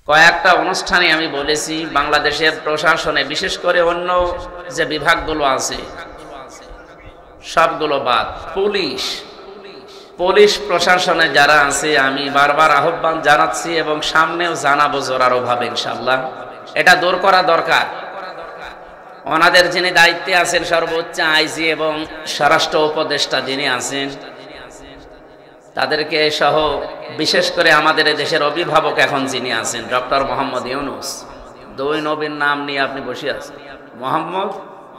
কয়েকটা অনুষ্ঠানে আমি বলেছি বাংলাদেশের প্রশাসনে বিশেষ করে অন্য যে বিভাগগুলো আছে সবগুলো বাদ, পুলিশ প্রশাসনে যারা আছে আমি বারবার আহ্বান জানাচ্ছি এবং সামনেও জানাবো জোরালোভাবে ইনশাআল্লাহ। এটা দূর করা দরকার। ওনাদের যিনি দায়িত্বে আছেন সর্বোচ্চ আইজি এবং স্বরাষ্ট্র উপদেষ্টা যিনি আছেন তাদেরকে সহ বিশেষ করে আমাদের দেশের অভিভাবক এখন যিনি আছেন ডক্টর মোহাম্মদ ইউনূস, দুই নবীর নাম নিয়ে আপনি বসে আছেন, মোহাম্মদ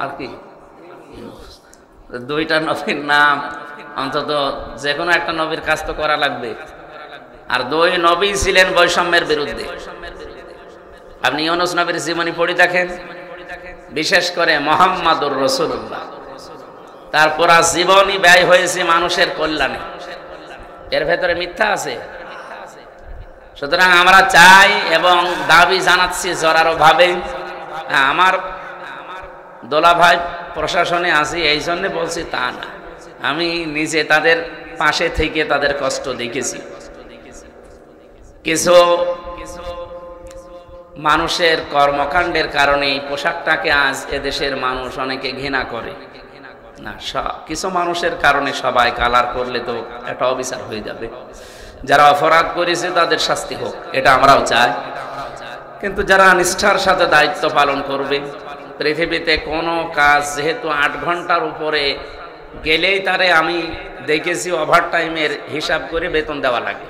আর কি দুইটা নবীর নাম, অন্তত যে কোনো একটা নবীর কাজ তো করা লাগবে। আর দুই নবী ছিলেন বৈষম্যের বিরুদ্ধে। আপনি ইউনূস নবীর জীবনী পড়ে দেখেন, বিশেষ করে মুহাম্মাদুর রাসূলুল্লাহ, তার পুরা জীবনই ব্যয় হয়েছে মানুষের কল্যাণে। এর ভেতরে মিথ্যা আছে। সুতরাং আমরা চাই এবং দাবি জানাচ্ছি জোরালোভাবে। আমার দোলা ভাই প্রশাসনে আছি এই জন্য বলছি তা না, আমি নিজে তাদের পাশে থেকে তাদের কষ্ট দেখেছি। কিছু মানুষের কর্মকাণ্ডের কারণে এই পোশাকটাকে আজ এদেশের মানুষ অনেকে ঘৃণা করে না। কিছু মানুষের কারণে সবাই কালার করলে তো একটা অবিচার হয়ে যাবে। যারা অপরাধ করেছে তাদের শাস্তি হোক, এটা আমরাও চাই। কিন্তু যারা নিষ্ঠার সাথে দায়িত্ব পালন করবে, পৃথিবীতে কোনো কাজ যেহেতু 8 ঘন্টার উপরে গেলেই তারে আমি দেখেছি ওভারটাইমের হিসাব করে বেতন দেওয়া লাগে।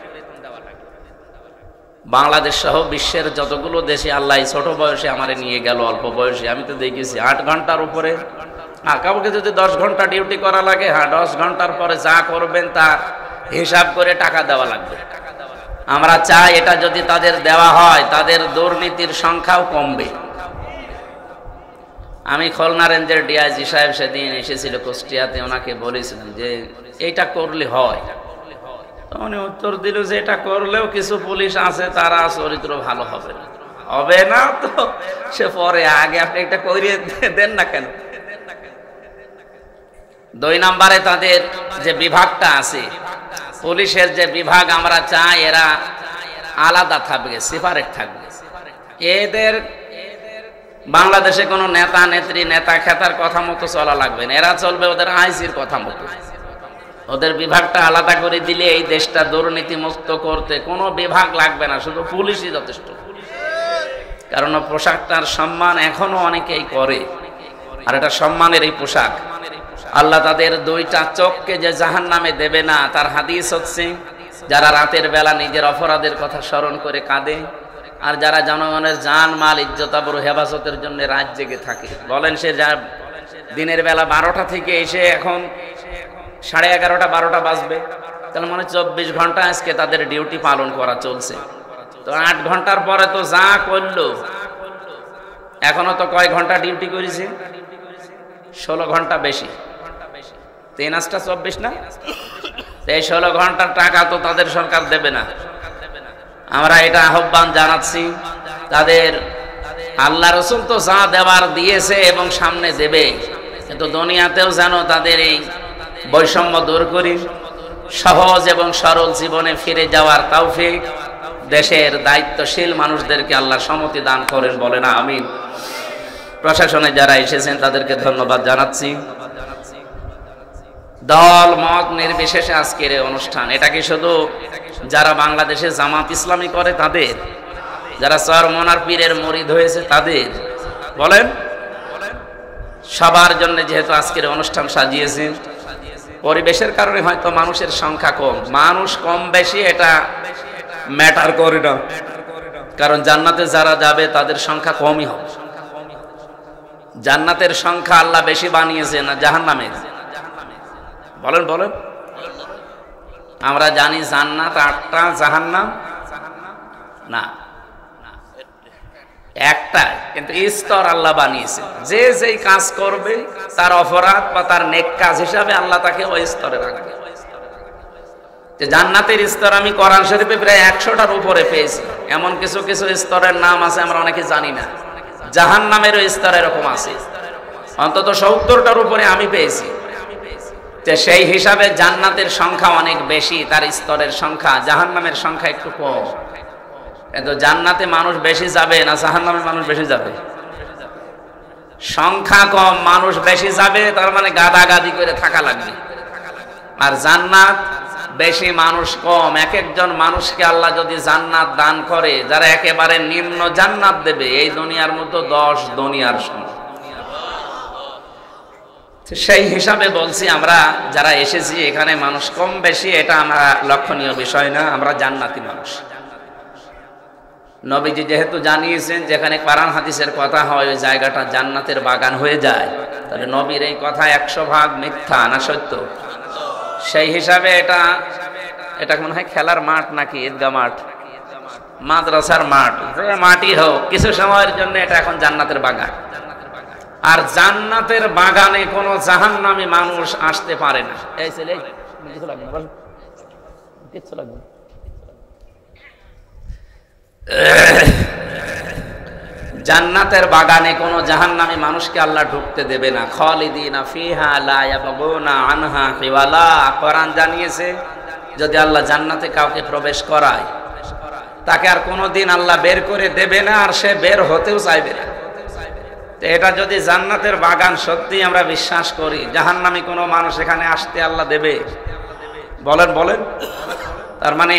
বাংলাদেশ সহ বিশ্বের যতগুলো দেশে আল্লাহ ছোট বয়সে আমারে নিয়ে গেল, অল্প বয়সে, আমি তো দেখেছি 8 ঘন্টার উপরে। কাউকে যদি 10 ঘন্টা ডিউটি করা লাগে, 10 ঘন্টার পরে যা করবেন তার হিসাব করে টাকা দেওয়া লাগবে। আমরা চাই এটা যদি তাদের দেওয়া হয় তাদের দুর্নীতির সংখ্যাও কমবে। আমি খুলনা রেঞ্জের ডিআইজি সাহেব সেদিন এসেছিল কুষ্টিয়াতে, ওনাকে বলেছিলাম যে এইটা করলে হয়। উনি উত্তর দিল যে এটা করলেও কিছু পুলিশ আছে তারা চরিত্র ভালো হবে না। হবে না তো সে পরে, আগে আপনি এটা করিয়ে দেন না কেন? 2 নম্বরে তাদের যে বিভাগটা আছে, পুলিশের যে বিভাগ, আমরা চাই এরা আলাদা থাকবে, সেপারেট থাকবে। এদের বাংলাদেশে কোনো নেতা নেত্রী নেতা খেতার কথা মতো চলা লাগবে না, এরা চলবে ওদের আইজির কথা মতো। ওদের বিভাগটা আলাদা করে দিলে এই দেশটা দুর্নীতি মুক্ত করতে কোনো বিভাগ লাগবে না, শুধু পুলিশই যথেষ্ট। কারণ পোশাকটার সম্মান এখনো অনেকেই করে, আর এটা সম্মানের এই পোশাক। আল্লাহ তাদের 2টা চোখকে যে জাহান্নামে দেবে না তার হাদিস হচ্ছে যারা রাতের বেলা নিজের অপরাধের কথা স্মরণ করে কাঁদে, আর যারা জনগণের জান মাল ইজ্জত আবরু হেফাজতের জন্য রাত জেগে থাকে। বলেন সে যা দিনের বেলা 12টা থেকে এসে এখন 11:30 12টা বাজবে, তাহলে মানে 24 ঘন্টা আজকে তাদের ডিউটি পালন করা চলছে। তো 8 ঘন্টার পরে তো যা করলো, এখনো তো কয় ঘন্টা ডিউটি করেছে? 16 ঘন্টা বেশি, 3 × 8 = 24 না? এই 16 ঘন্টার টাকা তো তাদের সরকার দেবে না। আমরা এটা আহ্বান জানাচ্ছি, তাদের আল্লাহ রাসূল তো যা দেওয়ার দিয়েছে এবং সামনে দেবে, কিন্তু দুনিয়াতেও যেন তাদের এই বৈষম্য দূর করি, সহজ এবং সরল জীবনে ফিরে যাওয়ার তৌফিক দেশের দায়িত্বশীল মানুষদেরকে আল্লাহ সম্মতি দান করেন, বলেন আমিন। প্রশাসনে যারা এসেছেন তাদেরকে ধন্যবাদ জানাচ্ছি। দল মত নির্বিশেষে আজকের এই অনুষ্ঠান, এটা কি শুধু যারা বাংলাদেশে জামাত ইসলামী করে তাদের, যারা চরমনার পীরের মুরিদ হয়েছে তাদের, বলেন সবার জন্য যেহেতু আজকের অনুষ্ঠান সাজিয়েছেন, পরিবেশের কারণে হয়তো মানুষের সংখ্যা কম, মানুষ কম বেশি এটা ম্যাটার করে না, কারণ জান্নাতে যারা যাবে তাদের সংখ্যা কমই হবে। জান্নাতের সংখ্যা আল্লাহ বেশি বানিয়েছে না জাহান্নামের? বলেন বলেন। আমরা জানি জান্নাত 8টা, জাহান্নাম না একটাই, কিন্তু স্তর আল্লাহ বানিয়েছে। যে যেই কাজ করবে তার অপরাধ বা তার নেক কাজ হিসাবে আল্লাহ তাকে ওই স্তরে রাখবে। যে জান্নাতের স্তর আমি কোরআন শরীফে প্রায় 100টার উপরে পেয়েছি, এমন কিছু কিছু স্তরের নাম আছে আমরা অনেকে জানি না। জাহান্নামেরও স্তর এরকম আছে, অন্তত 70টার উপরে আমি পেয়েছি। যে সেই হিসাবে জান্নাতের সংখ্যা অনেক বেশি, তার স্তরের সংখ্যা, জাহান্নামের সংখ্যা একটু কম। কিন্তু জান্নাতে মানুষ বেশি যাবে না জাহান্নামে মানুষ বেশি যাবে? সংখ্যা কম, মানুষ বেশি যাবে, তার মানে গাদাগাদি করে থাকা লাগবে। আর জান্নাত বেশি, মানুষ কম। এক একজন মানুষকে আল্লাহ যদি জান্নাত দান করে, যারা একেবারে নিম্ন জান্নাত দেবে, এই দুনিয়ার মতো 10 দুনিয়ার সমান। সেই হিসাবে বলছি, আমরা যারা এসেছি এখানে মানুষ কম বেশি এটা আমরা লক্ষণীয় বিষয় না, আমরা জান্নাতি মানুষ। নবীজি যেহেতু জানিয়েছেন যেখানে কোরআন হাদিসের কথা হয় ওই জায়গাটা জান্নাতের বাগান হয়ে যায়, তাহলে নবীর এই কথা 100% মিথ্যা না সত্য? সেই হিসাবে এটা মনে হয় খেলার মাঠ নাকি ঈদগাহ মাঠ, মাদ্রাসার মাঠ, মাটি হোক, কিছু সময়ের জন্য এটা এখন জান্নাতের বাগান। আর জান্নাতের বাগানে কোনো জাহান্নামী মানুষ আসতে পারে না। এই ছেলে কিছু লাগবে না, কিছু লাগবে না। জান্নাতের বাগানে কোনো জাহান্নামী মানুষকে আল্লাহ ঢুকতে দেবে না। খালিদিনা ফিহা লা ইয়াবগুনা আনহা হিওয়ালা। কোরআন জানিয়েছে যদি আল্লাহ জান্নাতে কাউকে প্রবেশ করায়, তাকে আর কোনোদিন আল্লাহ বের করে দেবে না, আর সে বের হতেও চাইবে না। এটা যদি জান্নাতের বাগান সত্যি আমরা বিশ্বাস করি, জাহান্নামী কোনো মানুষ এখানে আসতে আল্লাহ দেবে? বলেন বলেন। তার মানে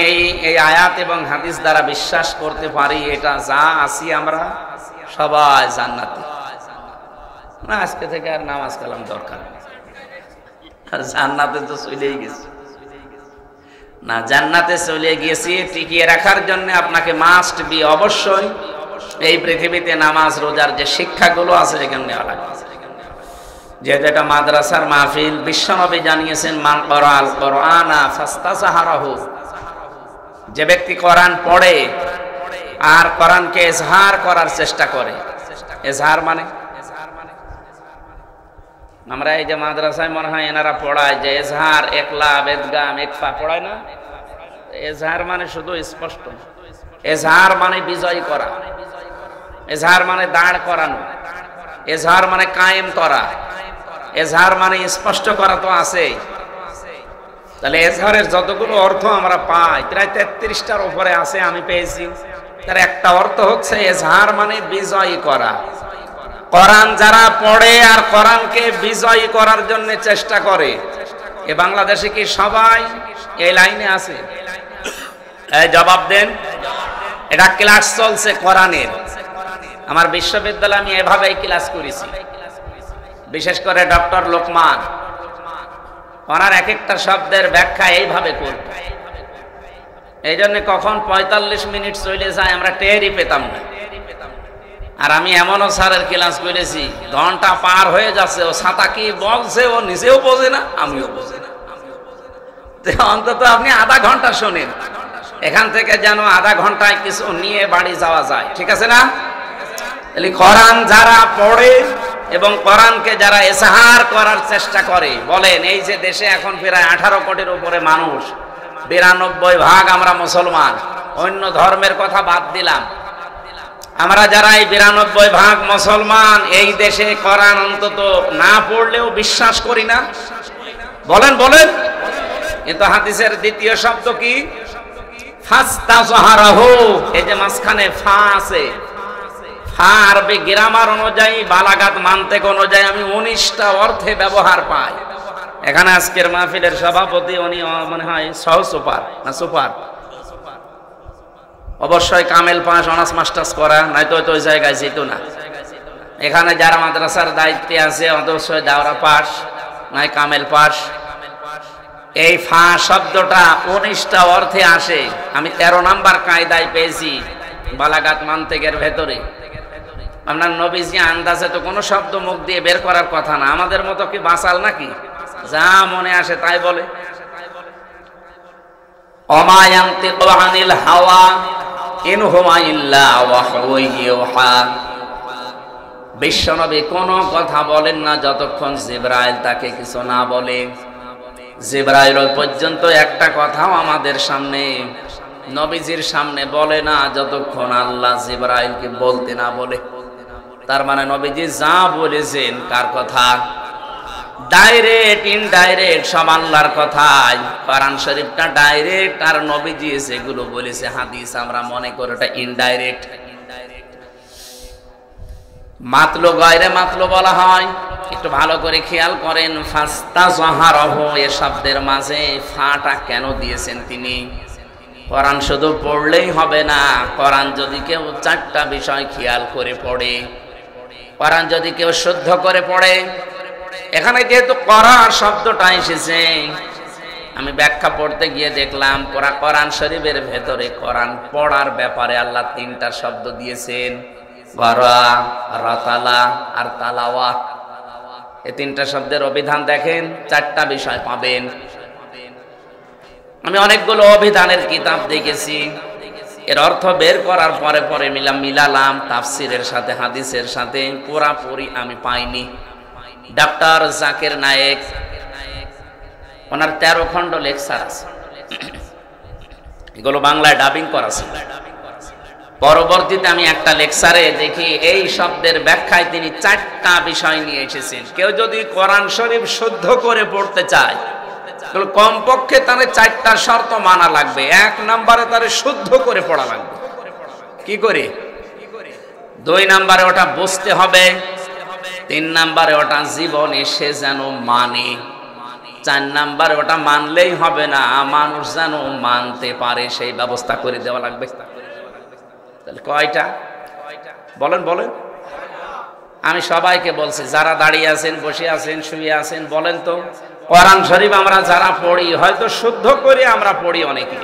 এই আয়াত এবং হাদিস দ্বারা বিশ্বাস করতে পারি এটা যা আছি আমরা সবাই জান্নাতি। না, আজকে থেকে আর নামাজ কালাম দরকার নেই, জান্নাতে তো চলেই গেছি। না, জান্নাতে চলে গিয়েছি, টিকিয়ে রাখার জন্য আপনাকে মাস্ট বি, অবশ্যই এই পৃথিবীতে নামাজ রোজার যে শিক্ষাগুলো আছে এখানে নেওয়া লাগবে। যেহেতু এটা মাদ্রাসার মাহফিল, বিশ্বনবী জানিয়েছেন মান ক্বারাআল কুরআনা ফাস্তাযহারাহু, যে ব্যক্তি কোরআন পড়ে আর কোরআনকে ইজহার করার চেষ্টা করে। ইজহার মানে আমরা এই যে মাদ্রাসায় মনে হয় এনারা পড়ায় যে ইজহার, একলা, বেদগাম, একফা পড়ায় না? ইজহার মানে শুধু স্পষ্ট, ইজহার মানে বিজয় করা, ইজহার মানে দাঁড় করানো, ইজহার মানে কায়েম করা, ইজহার মানে স্পষ্ট করা তো আছেই। তাহলে এজহারের যতগুলো অর্থ আমরা পাই প্রায় 33টার উপরে আছে, আমি পেয়েছি। তার একটা অর্থ হচ্ছে এজহার মানে বিজয়ী করা। কোরআন যারা পড়ে আর কোরআনকে বিজয়ী করার জন্য চেষ্টা করে, এ বাংলাদেশে কি সবাই এই লাইনে আছে? এই জবাব দেন। এটা ক্লাস চলছে কোরআনের। আমার বিশ্ববিদ্যালয়ে আমি এভাবেই ক্লাস করেছি, বিশেষ করে ডক্টর লোকমান ওনার এক একটা শব্দের ব্যাখ্যা এইভাবে করত। এই জন্য কখন 45 মিনিট চলে যায় আমরা টেরই পেতাম না। আর আমি এমনও স্যারের ক্লাস করেছি, ঘন্টা পার হয়ে যাচ্ছে, ও ছাতা কি বলছে ও নিজেও বোঝে না, আমিও বুঝি না। অন্তত আপনি আধা ঘন্টা শোনেন, এখান থেকে যেন আধা ঘন্টায় কিছু নিয়ে বাড়ি যাওয়া যায়, ঠিক আছে না? কোরআন যারা পড়ে এবং কোরআনকে যারা ইজহার করার চেষ্টা করে, বলেন এই যে দেশে এখন প্রায় 18 কোটির উপরে মানুষ, 92% আমরা মুসলমান, অন্য ধর্মের কথা বাদ দিলাম, আমরা যারা এই 92% মুসলমান এই দেশে কোরআন অন্তত না পড়লেও বিশ্বাস করি না? বলেন বলেন। কিন্তু হাদিসের দ্বিতীয় শব্দ কি? ফাস্তাযহারাহু। এই যে মাঝখানে ফা আছে, ফা আরবি গ্রামার অনুযায়ী, বালাগাত মানতেক অনুযায়ী আমি 19টা অর্থে ব্যবহার পাই। এখানে আজকের মাহফিলের সভাপতি উনি মনে হয় সহসুপার না সুপার, অবশ্যই কামেল পাস, অনার্স মাস্টার্স করা, নয়তো ওই জায়গায় যেত না। এখানে যারা মাদ্রাসার দায়িত্বে আছে অবশ্যই দাওরা পাস নয় কামেল পাস। এই ফা শব্দটা 19টা অর্থে আসে, আমি 13 নাম্বার কায়দায় পেয়েছি বালাগাত মানতেকের ভেতরে। আপনার নবীজি আন্দাজে তো কোনো শব্দ মুখ দিয়ে বের করার কথা না, আমাদের মতো কি বাঁচাল নাকি? যা মনে আসে তাই বলে। ওমা ইয়ানতিকু আনিল হাওয়া ইন হুয়া ইল্লা ওয়াহয়ুন ইউহা। বিশ্বনবী কোনো কথা বলেন না যতক্ষণ জিবরাইল তাকে কিছু না বলে। জিবরাইল পর্যন্ত একটা কথাও আমাদের সামনে, নবীজির সামনে বলে না যতক্ষণ আল্লাহ জিবরাইলকে বলতে না বলে। তার মানে নবীজি যা বলেছেন কার কথা? ডাইরেক্ট ইনডাইরেক্ট সব আল্লাহর কথাই। কোরআন শরীফটা ডাইরেক্ট, আর নবীজি সেগুলো বলেছে হাদিস, আমরা মনে করি ওটা ইনডাইরেক্ট। মাতলু গায়রে মাতলু বলা হয়, একটু ভালো করে খেয়াল করেন। ফাস্তাযহারাহু এ শব্দের মাঝে ফাটা কেন দিয়েছেন তিনি? কোরআন শুধু পড়লেই হবে না, কোরআন যদি কেউ চারটা বিষয় খেয়াল করে পড়ে, কোরআন যদি কেউ শুদ্ধ করে পড়ে, এখানে যেহেতু কোরআন শব্দটা এসেছে, আমি ব্যাখ্যা পড়তে গিয়ে দেখলাম কোরআন শরীফের ভেতরে কোরআন পড়ার ব্যাপারে আল্লাহ তিনটা শব্দ দিয়েছেন, গরা, রাতালা আর তালাওয়া। এই তিনটা শব্দের অভিধান দেখেন, চারটা বিষয় পাবেন। আমি অনেকগুলো অভিধানের কিতাব দেখেছি, এর অর্থ বের করার পরে পরে মিলালাম তাফসিরের সাথে, হাদিসের সাথে, পুরাপুরি আমি পাইনি। ডক্টর জাকির নায়েক, ওনার 13 খণ্ড লেকচার আছে, এগুলো বাংলায় ডাবিং করা ছিল। পরবর্তীতে আমি একটা লেকচারে দেখি এই শব্দের ব্যাখ্যায় তিনি চারটা বিষয় নিয়ে এসেছেন। কেউ যদি কোরআন শরীফ শুদ্ধ করে পড়তে চায়, কমপক্ষে তার চারটা শর্ত মানা লাগবে। 1 নম্বরে তার শুদ্ধ করে পড়া লাগবে। কি করে? 2 নম্বরে ওটা বুঝতে হবে। 3 নম্বরে ওটা জীবনে সে যেন মানে। 4 নম্বরে ওটা মানলেই হবে না, মানুষ যেন মানতে পারে, সেই ব্যবস্থা করে দেওয়া লাগবে। তাহলে কয়টা বলেন বলেন? আমি সবাইকে বলছি, যারা দাঁড়িয়ে আছেন, বসে আছেন, শুয়ে আছেন, বলেন তো, কোরআন শরীফ আমরা যারা পড়ি, হয়তো শুদ্ধ করে আমরা পড়ি অনেকে,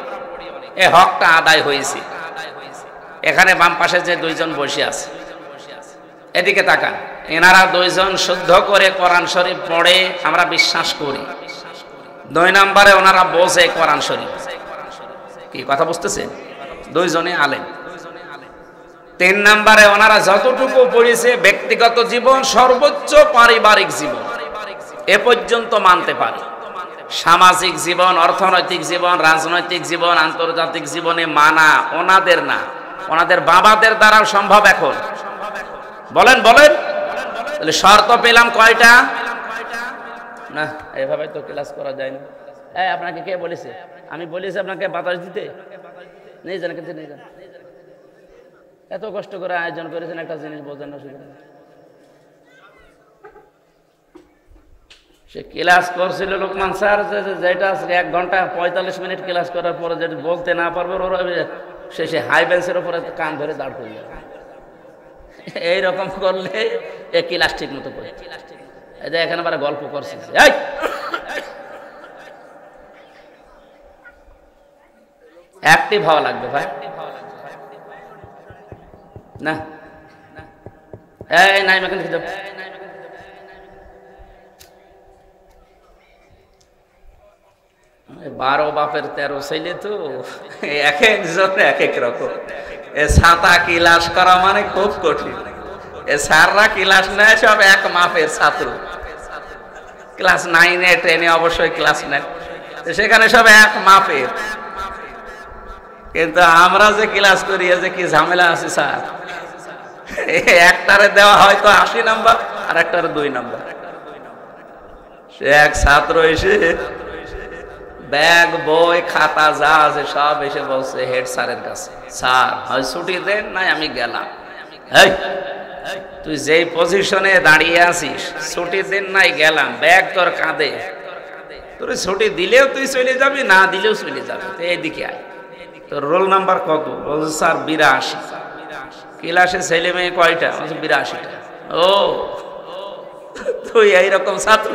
এ হকটা আদায় হয়েছে। এখানে বাম পাশে যে 2 জন বসে আছে, এদিকে তাকান, এনারা 2 জন শুদ্ধ করে কোরআন শরীফ পড়ে, আমরা বিশ্বাস করি। 2 নম্বরে ওনারা বোঝে কোরআন শরীফ। কি কথা বুঝতেছেন? 2 জনে আলেম। 3 নম্বরে ওনারা যতটুকু পড়েছে ব্যক্তিগত জীবন, সর্বোচ্চ পারিবারিক জীবন এ পর্যন্ত মানতে পারে। সামাজিক জীবন, অর্থনৈতিক জীবন, রাজনৈতিক জীবন, আন্তর্জাতিক জীবনে মানা ওনাদের না, ওনাদের বাবাদের দ্বারাও সম্ভব এখন। বলেন বলেন? তাহলে শর্ত পেলাম কয়টা? না, এভাবে তো ক্লাস করা যায় না। আপনাকে কে বলেছে? আমি বলেছি আপনাকে বাতাস দিতে? নেই জান, কিন্তু নেই জান। এত কষ্ট করে আয়োজন করেছেন, একটা জিনিস বোঝেন না শুধু। সে ক্লাস করছিল লোকমান স্যার, যেটা 1 ঘন্টা 45 মিনিট ক্লাস করার পরে যেটা বলতে না পারবে, ওরা সে হাই বেঞ্চের উপরে কান ধরে দাঁড় করে যাবে। এইরকম করলে এ ক্লাস ঠিক মতো করে। এই যে এখানে আবার গল্প করছে, অ্যাক্টিভ হওয়া লাগবে ভাই। না এই নাই মেকান খেতে 12 বাপের 13 ছেলে তো, এক একজন এক এক রকম। এ ছাতা ক্লাস করা মানে খুব কঠিন। এ স্যাররা ক্লাস নেয় সব এক মাপের ছাত্র। ক্লাস 9-এ 10-এ অবশ্যই ক্লাস নেয়, সেখানে সব এক মাপের। কিন্তু আমরা যে ক্লাস করি, যে কি ঝামেলা আছে স্যার। একটারে দেওয়া হয়তো 80 নাম্বার, আর একটারে 2 নাম্বার। সে এক ছাত্র এসে ব্যাগ, বই, খাতা যা আছে সব এসে বলছে হেড স্যারের কাছে, স্যার হয় ছুটি দেন, নাই আমি গেলাম। তুই যেই পজিশনে দাঁড়িয়ে আছিস, ছুটি দেন নাই গেলাম, ব্যাগ তোর কাঁধে, তোর ছুটি দিলেও তুই চলে যাবি, না দিলেও চলে যাবি, এইদিকে আয়। তোর রোল নাম্বার কত? বলছে স্যার 82। ক্লাসে ছেলে মেয়ে কয়টা? 82টা। ও তুই এইরকম ছাত্র,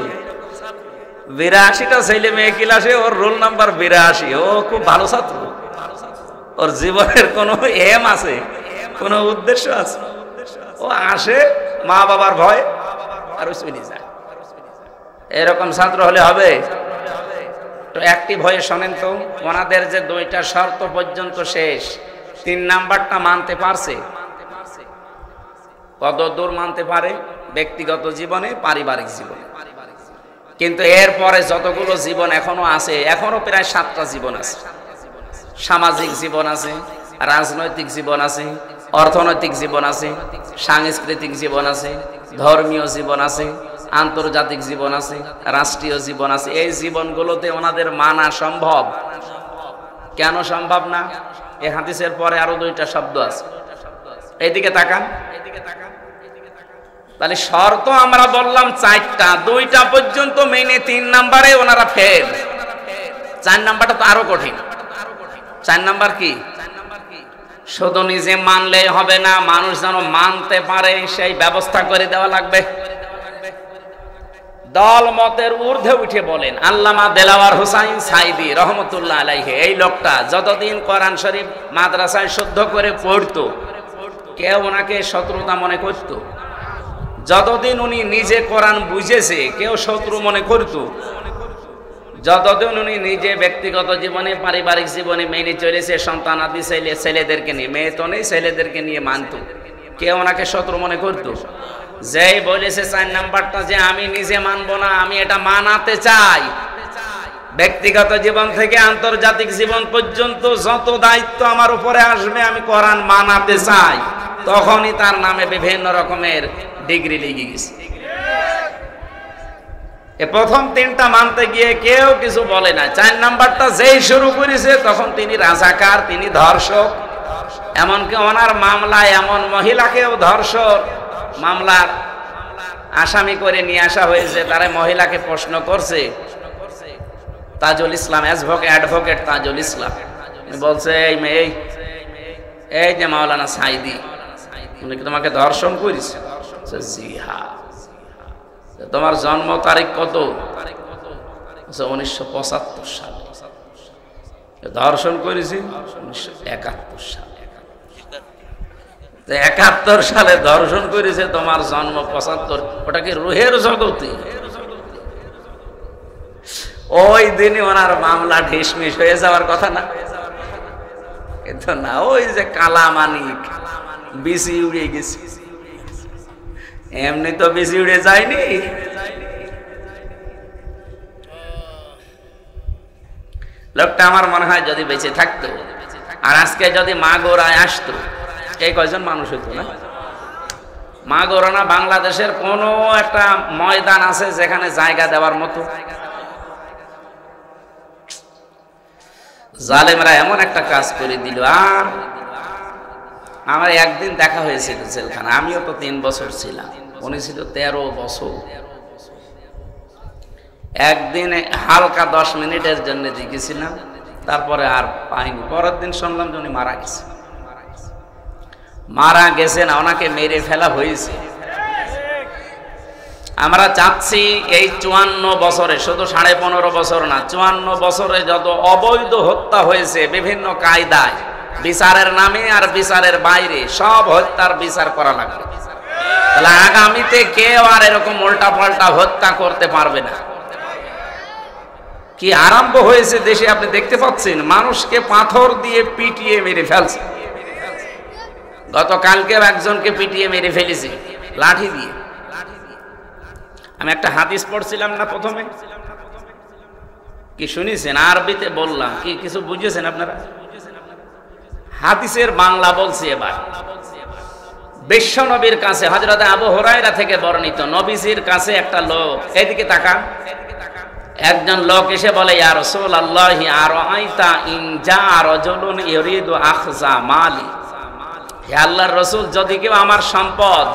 82টা ছেলে মেয়ে ক্লাসে, ওর রোল নাম্বার 82। ও খুব ভালো ছাত্র, ওর জীবনের কোনো এম আছে, কোনো উদ্দেশ্য আছে। ও আসে মা বাবার ভয় আর ও চলে যায়। এরকম ছাত্র হলে হবে? তো অ্যাক্টিভ হয়ে শোনেন তো, ওনাদের যে 2টা শর্ত পর্যন্ত শেষ, 3 নাম্বারটা মানতে পারছে। কত দূর মানতে পারে? ব্যক্তিগত জীবনে, পারিবারিক জীবনে। কিন্তু এরপরে যতগুলো জীবন এখনো আছে, এখনো প্রায় 7টা জীবন আছে। সামাজিক জীবন আছে, রাজনৈতিক জীবন আছে, অর্থনৈতিক জীবন আছে, সাংস্কৃতিক জীবন আছে, ধর্মীয় জীবন আছে, আন্তর্জাতিক জীবন আছে, রাষ্ট্রীয় জীবন আছে। এই জীবনগুলোতে ওনাদের মানা সম্ভব? কেন সম্ভব না? এই হাদিসের পরে আরো দুইটা শব্দ আছে, এইদিকে তাকান। তাহলে শর্ত আমরা বললাম চারটা, দুইটা পর্যন্ত মেনে 3 নম্বরে ওনারা ফেল। 4 নাম্বারটা তো আরো কঠিন। 4 নাম্বার কি? শুধু নিজে মানলে হবে না, মানুষ যেন মানতে পারে সেই ব্যবস্থা করে দেওয়া লাগবে। দল মতের ঊর্ধ্বে উঠে বলেন আল্লামা দেলাওয়ার হোসাইন সাইদি রহমতুল্লাহ আলাইহি, এই লোকটা যতদিন কোরআন শরীফ মাদ্রাসায় শুদ্ধ করে পড়তো কেউ ওনাকে শত্রুতা মনে করত? যতদিন উনি নিজে কোরআন বুঝেছে কেউ শত্রু মনে করত? যতদিন উনি নিজে ব্যক্তিগত জীবনে পারিবারিক জীবনে মেনে চলেছে, সন্তানাদি ছেলেদেরকে নিয়ে, মেয়ে তো নেই, ছেলেদেরকে নিয়ে মানত, কেউ ওনাকে শত্রু মনে করত? যেই বলেছে 4 নাম্বারটা যে আমি নিজে মানবো না, আমি এটা মানাতে চাই, ব্যক্তিগত জীবন থেকে আন্তর্জাতিক জীবন পর্যন্ত যত দায়িত্ব আমার উপরে আসবে আমি কোরআন মানাতে চাই, তখনই তার নামে বিভিন্ন রকমের ডিগ্রি লেগে গেছে। প্রথম 3টা মানতে গিয়ে কেউ কিছু বলে না। 4 নাম্বারটা যেই শুরু করেছে তখন তিনি রাজাকার, তিনি ধর্ষক। এমনকি ওনার মামলায় এমন মহিলাকেও ধর্ষক মামলার আসামি করে নিয়ে আসা হয়েছে। তারা মহিলাকে প্রশ্ন করছে, তাজুল ইসলাম, অ্যাডভোকেট তাজুল ইসলাম বলছে এই মেয়ে, এই যে মাওলানা সাইদি উনি কি তোমাকে ধর্ষণ করেছে? জি হ্যাঁ। তোমার জন্ম তারিখ কত? 1975 সালে। ধর্ষণ করেছি 1971 সালে। 71 সালে ধর্ষণ করেছে, তোমার জন্ম 75। ওটা কি রুহের জগতে? ওই দিনই ওনার মামলা ঢিসমিস হয়ে যাওয়ার কথা না? কিন্তু না, ওই যে কালামানিক বিসি উড়ে গেছে। এমনি তো বেশি উড়ে যায়নি। লোকটা আমার মনে হয় যদি বেঁচে থাকতো আর আজকে যদি মাগুরায় আসতো, এই কয়জন মানুষ হইতো না? মাগুরা না বাংলাদেশের কোন একটা ময়দান আছে যেখানে জায়গা দেওয়ার মতো? জালেমরা এমন একটা কাজ করে দিল। আর আমার একদিন দেখা হয়েছিল জেলখানা, আমিও তো 3 বছর ছিলাম, উনি ছিল 13 বছর। একদিন হালকা 10 মিনিটের জন্য দেখেছিলাম, তারপরে আর পাইনি। পরের দিন শুনলাম যে উনি মারা গেছে। মারা গেছে না, ওনাকে মেরে ফেলা হয়েছে। আমরা চাচ্ছি এই 54 বছরে, শুধু 15.5 বছর না, 54 বছরে যত অবৈধ হত্যা হয়েছে বিভিন্ন কায়দায়, বিচারের নামে আর বিচারের বাইরে, সব হত্যার বিচার করা লাগবে। তাহলে আগামীতে কেউ আর এরকম উল্টা পাল্টা হত্যা করতে পারবে না। কি আরম্ভ হয়েছে দেশে আপনি দেখতে পাচ্ছেন, মানুষকে পাথর দিয়ে পিটিয়ে মেরে ফেলছে। গতকালকে একজনকে পিটিয়ে মেরে ফেলেছে লাঠি দিয়ে। আমি একটা হাদিস পড়ছিলাম না প্রথমে, কি শুনেছেন? আরবিতে বললাম, কি কিছু বুঝেছেন আপনারা? হাদিসের বাংলা বলছি এবার। বিশ্ব নবীর কাছে হযরত আবু হুরায়রা থেকে বর্ণিত, নবীজির কাছে একটা লোক, এদিকে তাকান, একজন লোক এসে বলে, ইয়া রাসূলুল্লাহি আরাআইতা ইন জা রাজুলুন ইউরিদু আখযা মালি, হে আল্লাহর রাসূল, যদি কেউ আমার সম্পদ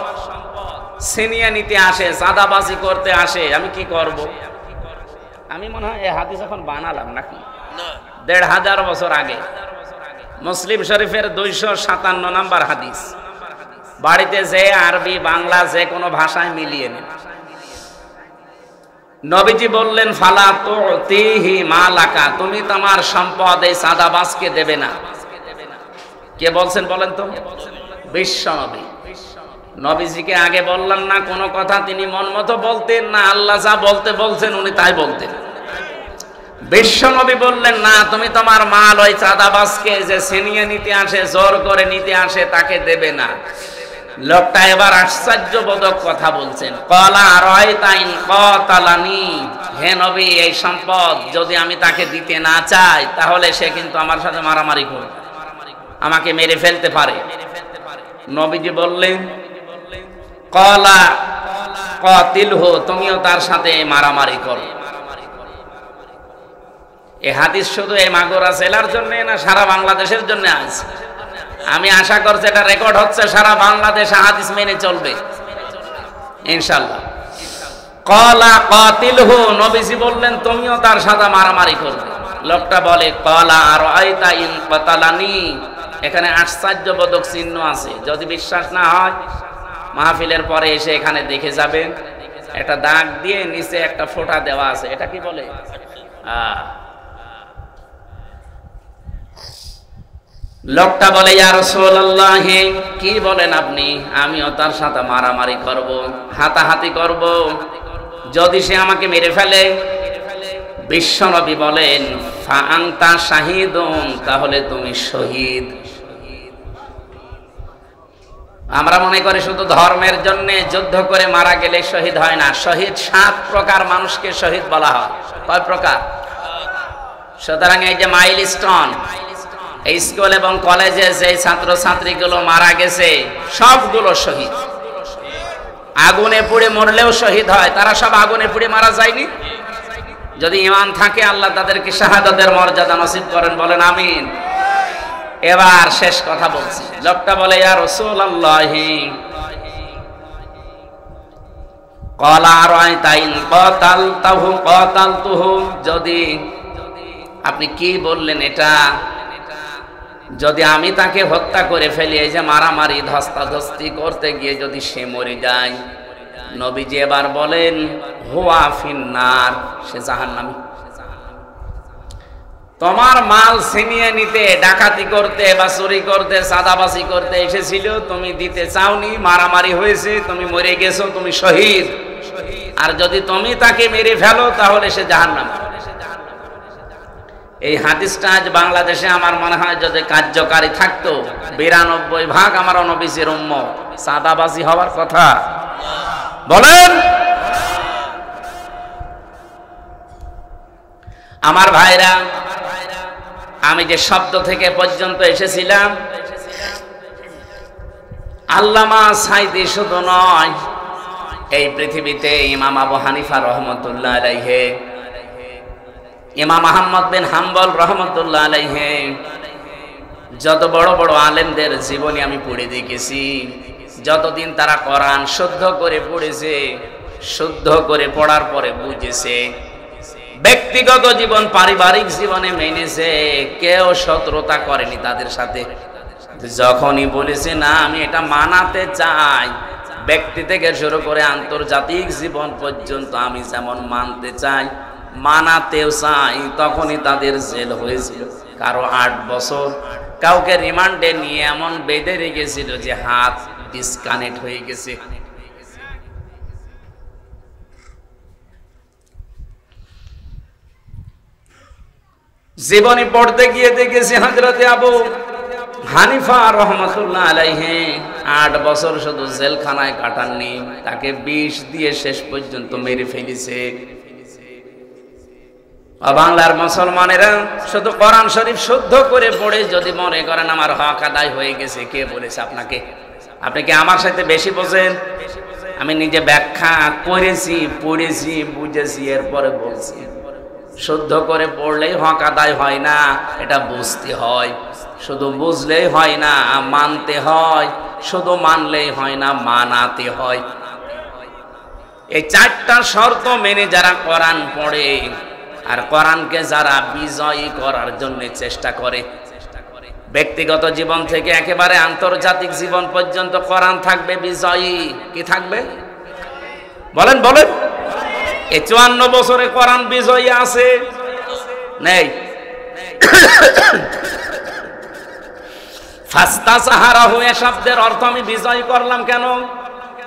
ছিনিয়ে নিতে আসে, চাঁদাবাজি করতে আসে, আমি কি করব? আমি মনে হয় এই হাদিস এখন বানালাম নাকি, 1500 বছর আগে, মুসলিম শরীফের 257 নম্বর হাদিস। বাড়িতে যে আরবি বাংলা যে কোনো ভাষায় মিলিয়ে নেন। নবীজি বললেন, ফালা তুতিহি মালাকা, তুমি তোমার সম্পদ এই চাঁদাবাজকে দেবে না। কে বলছেন বলেন তো? বিশ্ব নবী। নবীজিকে আগে বললাম না কোনো কথা তিনি মন মতো বলতেন না, আল্লাহ যা বলতে বলছেন উনি তাই বলতেন। বিশ্ব নবী বললেন, না, তুমি তোমার মাল ওই চাঁদাবাজকে যে ছিনিয়ে নিতে আসে, জোর করে নিতে আসে, তাকে দেবে না। লোকটা এবার আশ্চর্যবোধক কথা বলছেন, ক্বালা আরাইতা ইন ক্বাতালানি, হে নবী, এই সম্পদ যদি আমি তাকে দিতে না চাই তাহলে সে কিন্তু আমার সাথে মারামারি করবে, আমাকে মেরে ফেলতে পারে। নবীজি বললেন, কাতিলহু, তুমিও তার সাথে মারামারি করো। এই হাদিস শুধু এই মাগুরা জেলার জন্য না সারা বাংলাদেশের জন্য আছে। আমি আশা করছি এটা রেকর্ড হচ্ছে, সারা বাংলাদেশে হাদিস মেনে চলবে ইনশাআল্লাহ। ক্বালা কাতিলহু, নবীজি বললেন তুমিও তার সাথে মারামারি করবে। লোকটা বলে ক্বালা আরাইতা ইন কাতালানি। এখানে আশ্চর্যবোধক চিহ্ন আছে, যদি বিশ্বাস না হয় মাহফিলের পরে এসে এখানে দেখে যাবেন। একটা দাগ দিয়ে নিচে একটা ফোঁটা দেওয়া আছে, এটা কি বলে? লোকটা বলে ইয়া রাসূলুল্লাহ, কি বলেন আপনি? আমিও তার সাথে মারামারি করব, হাতাহাতি করব, যদি সে আমাকে মেরে ফেলে। বিশ্বনবী বলেন ফা আনতা শাহীদুন, তাহলে তুমি শহীদ। আমরা মনে করি শুধু ধর্মের জন্য যুদ্ধ করে মারা গেলে শহীদ হয় না। শহীদ 7 প্রকার মানুষকে শহীদ বলা হয়। কয় প্রকার? সুতরাং এই যে মাইলস্টোন, এই স্কুল এবং কলেজে যে ছাত্র ছাত্রীগুলো মারা গেছে সবগুলো শহীদ। আগুনে পুড়ে মরলেও শহীদ হয়, তারা সব আগুনে পুড়ে মারা যায়নি। যদি ঈমান থাকে আল্লাহ তাদেরকে শাহাদাতের মর্যাদা নসিব করেন, বলেন আমিন। এবার শেষ কথা বলছি। লোকটা বলে ইয়া রাসূলুল্লাহ, ক্বালা আরাইতা ইন কাতালতুহু, যদি আপনি কি বললেন এটা, যদি আমি তাকে হত্যা করে ফেলি, এই যে মারামারি ধস্তাধস্তি করতে গিয়ে যদি সে মরে যায়, নবীজি এবার বলেন হুয়া ফিন্নার, সে জাহান্নামী। তোমার মাল ছিনিয়ে নিতে, ডাকাতি করতে বা চুরি করতে, চাঁদাবাজি করতে এসেছিল, তুমি দিতে চাওনি, মারামারি হয়েছে, তুমি মরে গেছো, তুমি শহীদ। আর যদি তুমি তাকে মেরে ফেলো তাহলে সে জাহান্নামী। এই হাদিসটা আজ বাংলাদেশে আমার মনে হয় যদি কার্যকারী থাকতো, 92% আমার নবীজির উম্মত চাঁদাবাজি হওয়ার কথা। বলেন আমার ভাইরা, আমি যে শব্দ থেকে পর্যন্ত এসেছিলাম, আল্লামা সাইদি শুধু নয়, এই পৃথিবীতে ইমাম আবু হানিফা রহমতুল্লাহ আলাইহি, ইমাম আহমদ বিন হাম্বল রহমতুল্লাহ আলাইহি, যত বড় বড় আলেমদের জীবনী আমি পড়ে দেখেছি। যতদিন তারা কোরআন শুদ্ধ করে পড়েছে, শুদ্ধ করে পড়ার পরে বুঝেছে, ব্যক্তিগত জীবন পারিবারিক জীবনে মেনেছে, কেউ শত্রুতা করেনি তাদের সাথে। যখনই বলেছে না আমি এটা মানাতে চাই, ব্যক্তি থেকে শুরু করে আন্তর্জাতিক জীবন পর্যন্ত আমি যেমন মানতে চাই, মানাতেও চাই, তখনই তাদের জেল হয়েছিল। কারো 8 বছর, কাউকে রিমান্ডে নিয়ে এমন বেঁধে রেখেছিল যে হাত ডিসকানেক্ট হয়ে গেছে। জীবনী পড়তে গিয়ে দেখেছি হযরতে আবু হানিফা রহমাতুল্লাহ আলাইহি 8 বছর শুধু জেলখানায় কাটাননি, তাকে বিষ দিয়ে শেষ পর্যন্ত মেরে ফেলেছে। বাংলার মুসলমানেরা শুধু কোরআন শরীফ শুদ্ধ করে পড়ে যদি মনে করেন আমার হক আদায় হয়ে গেছে, কে বলেছে আপনাকে? আপনি কি আমার সাথে বেশি বোঝেন? আমি নিজে ব্যাখ্যা করেছি, পড়েছি, বুঝেছি, এরপরে বলছি। শুদ্ধ করে পড়লেই হক আদায় হয় না, এটা বুঝতে হয়। শুধু বুঝলেই হয় না, মানতে হয়। শুধু মানলেই হয় না, মানাতে হয়। এই 4টা শর্ত মেনে যারা কোরআন পড়ে আর কোরআনকে যারা বিজয়ী করার জন্য চেষ্টা করে, ব্যক্তিগত জীবন থেকে একেবারে আন্তর্জাতিক জীবন পর্যন্ত কোরআন থাকবে বিজয়ী। কি থাকবে? বলেন বলেন। এই 54 বছরে কোরআন বিজয়ী আছে? নেই। ফাস্তাসাহারাহু এ শব্দের অর্থ আমি বিজয় করলাম কেন?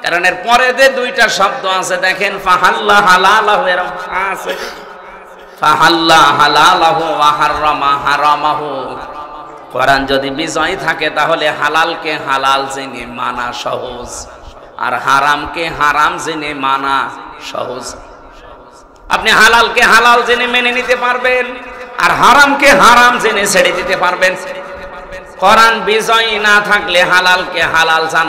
কারণ এর পরে যে 2টা শব্দ আছে দেখেন, ফাহাল্লা হালালাহু, এরকম আছে, ফাহাল্লা হালালাহু ওয়া হারামা হারামাহু। কোরআন যদি বিজয় থাকে তাহলে হালালকে হালাল জেনে মানা সহজ, আর হারামকে হারাম জেনে মানা সহজ। আপনি হালালকে হালাল জেনে মেনে নিতে পারবেন, আর হারামকে হারাম জেনে ছেড়ে দিতে পারবেন। কোরআন বিজয়ী না থাকলে হালালকে হালাল জানা